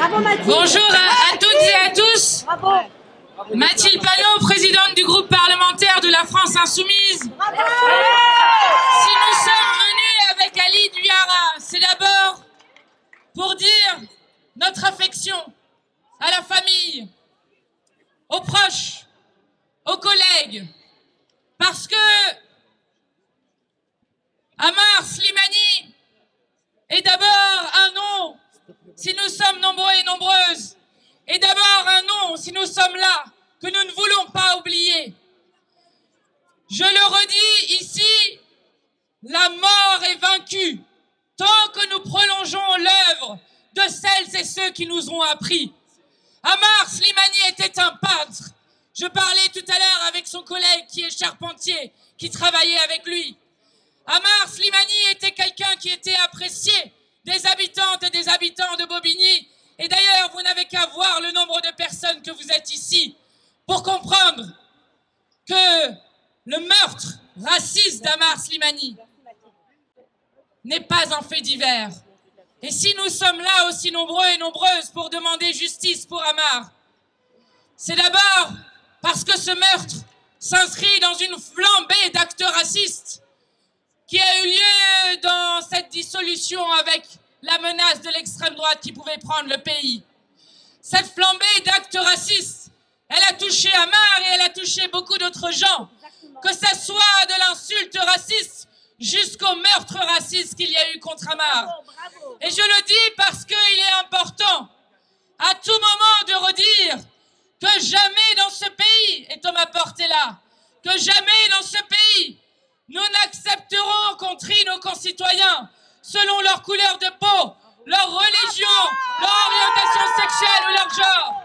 Bravo, Mathilde. Bonjour à toutes et à tous. Bravo. Mathilde Panot, présidente du groupe parlementaire de la France Insoumise. Bravo. Si nous sommes venus avec Ali Duyara, c'est d'abord pour dire notre affection à la famille, aux proches, aux collègues, parce que Ammar Slimani est d'abord un nom, si nous sommes nombreux et nombreuses, et d'abord un nom, si nous sommes là, que nous ne voulons pas oublier. Je le redis ici, la mort est vaincue tant que nous prolongeons l'œuvre de celles et ceux qui nous ont appris. Ammar Slimani était un peintre. Je parlais tout à l'heure avec son collègue qui est charpentier, qui travaillait avec lui. Ammar Slimani était quelqu'un qui était apprécié des habitantes et des habitants de Bobigny. Et d'ailleurs, vous n'avez qu'à voir le nombre de personnes que vous êtes ici pour comprendre que le meurtre raciste d'Ammar Slimani n'est pas un fait divers. Et si nous sommes là aussi nombreux et nombreuses pour demander justice pour Ammar, c'est d'abord parce que ce meurtre s'inscrit dans une flambée d'actes racistes qui a eu lieu dans cette dissolution avec la menace de l'extrême droite qui pouvait prendre le pays. Cette flambée d'actes racistes, elle a touché Ammar et elle a touché beaucoup d'autres gens, que ce soit de l'insulte raciste jusqu'au meurtre raciste qu'il y a eu contre Ammar. Et je le dis parce qu'il est important à tout moment de redire que jamais dans ce pays, et Thomas Porte est là, que jamais dans ce pays, nous n'accepterons qu'on trie nos concitoyens selon leur couleur de peau, leur religion, leur orientation sexuelle ou leur genre.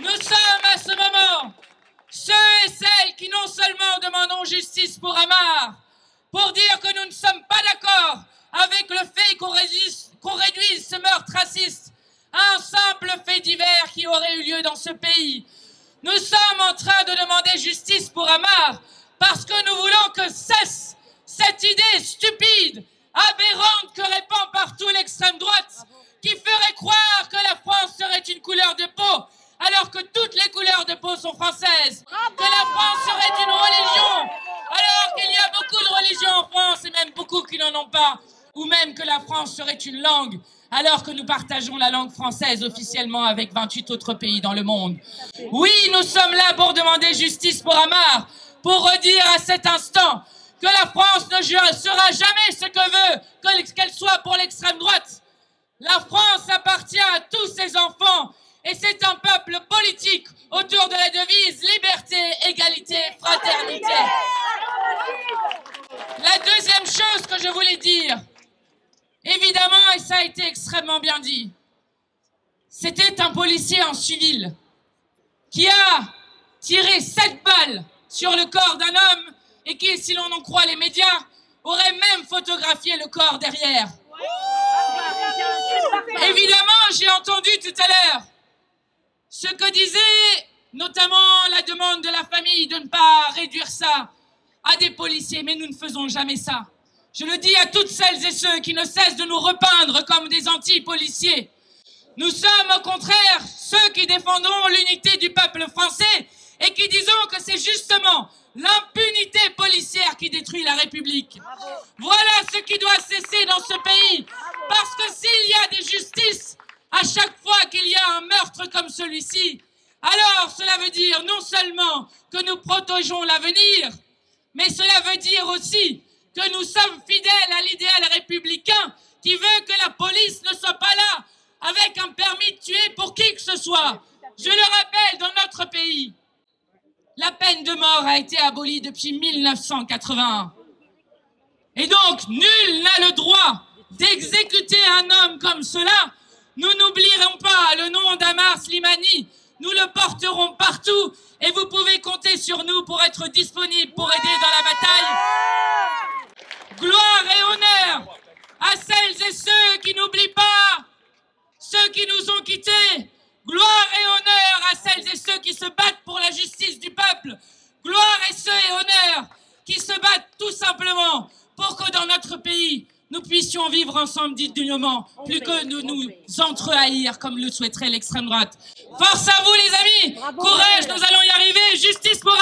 Nous sommes à ce moment ceux et celles qui non seulement demandons justice pour Ammar, pour dire que nous ne sommes pas d'accord avec le fait qu'on réduise ce meurtre raciste à un simple fait divers qui aurait eu lieu dans ce pays. Nous sommes en train de demander justice pour Ammar parce que nous voulons que cesse cette idée stupide, aberrante que répand partout l'extrême droite, qui ferait croire que la France serait une couleur de peau, alors que toutes les couleurs de peau sont françaises, que la France serait une religion, alors qu'il y a beaucoup de religions en France et même beaucoup qui n'en ont pas, ou même que la France serait une langue, alors que nous partageons la langue française officiellement avec 28 autres pays dans le monde. Oui, nous sommes là pour demander justice pour Ammar, pour redire à cet instant que la France ne sera jamais ce que veut qu'elle soit pour l'extrême droite. La France appartient à tous ses enfants et c'est un peuple politique autour de la devise liberté, égalité, fraternité. La deuxième chose que je voulais dire, évidemment, et ça a été extrêmement bien dit, c'était un policier en civil qui a tiré 7 balles sur le corps d'un homme et qui, si l'on en croit les médias, aurait même photographié le corps derrière. Évidemment, j'ai entendu tout à l'heure ce que disait notamment la demande de la famille de ne pas réduire ça à des policiers, mais nous ne faisons jamais ça. Je le dis à toutes celles et ceux qui ne cessent de nous repeindre comme des anti-policiers. Nous sommes au contraire ceux qui défendront l'unité du peuple français et qui disons que c'est justement l'impunité policière qui détruit la République. Voilà ce qui doit cesser dans ce pays. Parce que s'il y a des justices à chaque fois qu'il y a un meurtre comme celui-ci, alors cela veut dire non seulement que nous protégeons l'avenir, mais cela veut dire aussi que nous sommes fidèles à l'idéal républicain qui veut que la police ne soit pas là avec un permis de tuer pour qui que ce soit. Je le rappelle, dans notre pays, la peine de mort a été abolie depuis 1981. Et donc, nul n'a le droit d'exécuter un homme comme cela. Nous n'oublierons pas le nom d'Ammar Slimani. Nous le porterons partout et vous pouvez compter sur nous pour être disponibles pour aider dans la bataille. Gloire et honneur à celles et ceux qui n'oublient pas ceux qui nous ont quittés. Gloire et honneur à celles et ceux qui se battent pour la justice du peuple. Gloire et honneur qui se battent tout simplement pour que dans notre pays, nous puissions vivre ensemble dignement, plus que de nous entre-haïr comme le souhaiterait l'extrême droite. Force à vous les amis, courage, nous allons y arriver, justice pour